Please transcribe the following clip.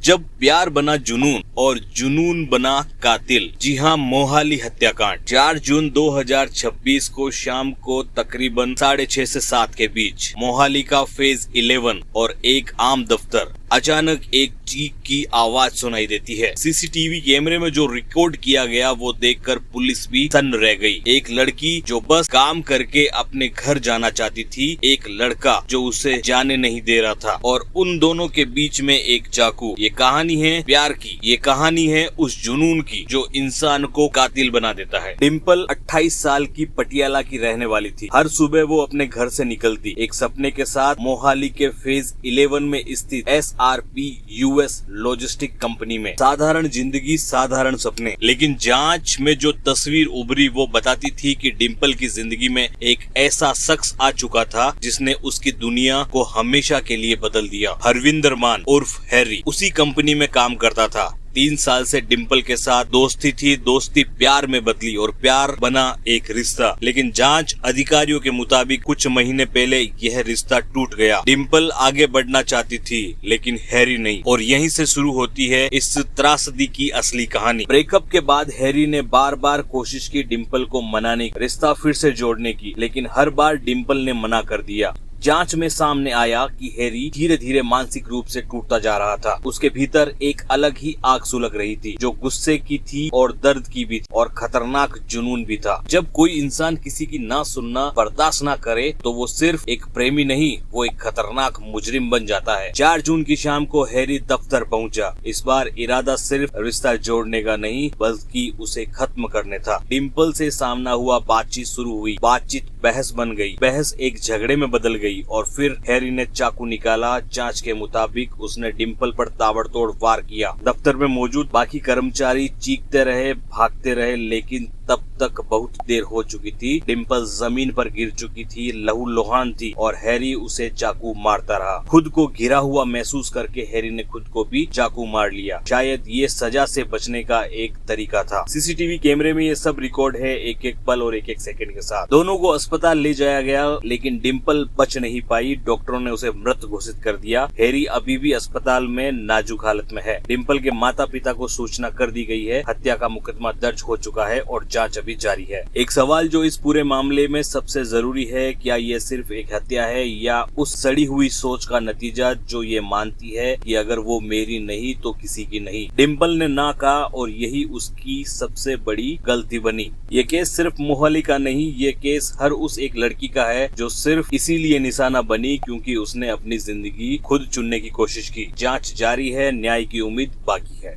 जब प्यार बना जुनून और जुनून बना कातिल। जी हाँ, मोहाली हत्याकांड 4 जून 2026 को शाम को तकरीबन 6:30 से 7 के बीच मोहाली का फेज 11 और एक आम दफ्तर अचानक एक चीख की आवाज सुनाई देती है। सीसीटीवी कैमरे में जो रिकॉर्ड किया गया वो देखकर पुलिस भी सन्न रह गई। एक लड़की जो बस काम करके अपने घर जाना चाहती थी, एक लड़का जो उसे जाने नहीं दे रहा था, और उन दोनों के बीच में एक चाकू। ये कहानी है प्यार की, ये कहानी है उस जुनून की जो इंसान को कातिल बना देता है। डिम्पल 28 साल की पटियाला की रहने वाली थी। हर सुबह वो अपने घर से निकलती एक सपने के साथ मोहाली के फेज 11 में स्थित SRP US लॉजिस्टिक कंपनी में। साधारण जिंदगी, साधारण सपने, लेकिन जांच में जो तस्वीर उभरी वो बताती थी कि डिम्पल की जिंदगी में एक ऐसा शख्स आ चुका था जिसने उसकी दुनिया को हमेशा के लिए बदल दिया। हरविंदर मान उर्फ हैरी उसी कंपनी में काम करता था। 3 साल से डिम्पल के साथ दोस्ती थी, दोस्ती प्यार में बदली और प्यार बना एक रिश्ता। लेकिन जांच अधिकारियों के मुताबिक कुछ महीने पहले यह रिश्ता टूट गया। डिम्पल आगे बढ़ना चाहती थी लेकिन हैरी नहीं, और यहीं से शुरू होती है इस त्रासदी की असली कहानी। ब्रेकअप के बाद हैरी ने बार बार कोशिश की डिम्पल को मनाने की, रिश्ता फिर से जोड़ने की, लेकिन हर बार डिम्पल ने मना कर दिया। जांच में सामने आया कि हैरी धीरे धीरे मानसिक रूप से टूटता जा रहा था। उसके भीतर एक अलग ही आग सुलग रही थी जो गुस्से की थी और दर्द की भी थी, और खतरनाक जुनून भी था। जब कोई इंसान किसी की ना सुनना बर्दाश्त ना करे तो वो सिर्फ एक प्रेमी नहीं, वो एक खतरनाक मुजरिम बन जाता है। 4 जून की शाम को हैरी दफ्तर पहुंचा। इस बार इरादा सिर्फ रिश्ता जोड़ने का नहीं बल्कि उसे खत्म करने था। डिम्पल से सामना हुआ, बातचीत शुरू हुई, बातचीत बहस बन गई, बहस एक झगड़े में बदल गई, और फिर हैरी ने चाकू निकाला। जांच के मुताबिक उसने डिम्पल पर ताबड़तोड़ वार किया। दफ्तर में मौजूद बाकी कर्मचारी चीखते रहे, भागते रहे, लेकिन तब तक बहुत देर हो चुकी थी। डिम्पल जमीन पर गिर चुकी थी, लहूलुहान थी, और हैरी उसे चाकू मारता रहा। खुद को घिरा हुआ महसूस करके हैरी ने खुद को भी चाकू मार लिया। शायद ये सजा से बचने का एक तरीका था। सीसीटीवी कैमरे में ये सब रिकॉर्ड है, एक एक पल और एक एक सेकंड के साथ। दोनों को अस्पताल ले जाया गया लेकिन डिम्पल बच नहीं पाई। डॉक्टरों ने उसे मृत घोषित कर दिया। हैरी अभी भी अस्पताल में नाजुक हालत में है। डिम्पल के माता पिता को सूचना कर दी गई है। हत्या का मुकदमा दर्ज हो चुका है और जांच अभी जारी है। एक सवाल जो इस पूरे मामले में सबसे जरूरी है, क्या ये सिर्फ एक हत्या है या उस सड़ी हुई सोच का नतीजा जो ये मानती है कि अगर वो मेरी नहीं तो किसी की नहीं। डिम्पल ने ना कहा और यही उसकी सबसे बड़ी गलती बनी। ये केस सिर्फ मोहाली का नहीं, ये केस हर उस एक लड़की का है जो सिर्फ इसीलिए निशाना बनी क्योंकि उसने अपनी जिंदगी खुद चुनने की कोशिश की। जांच जारी है, न्याय की उम्मीद बाकी है।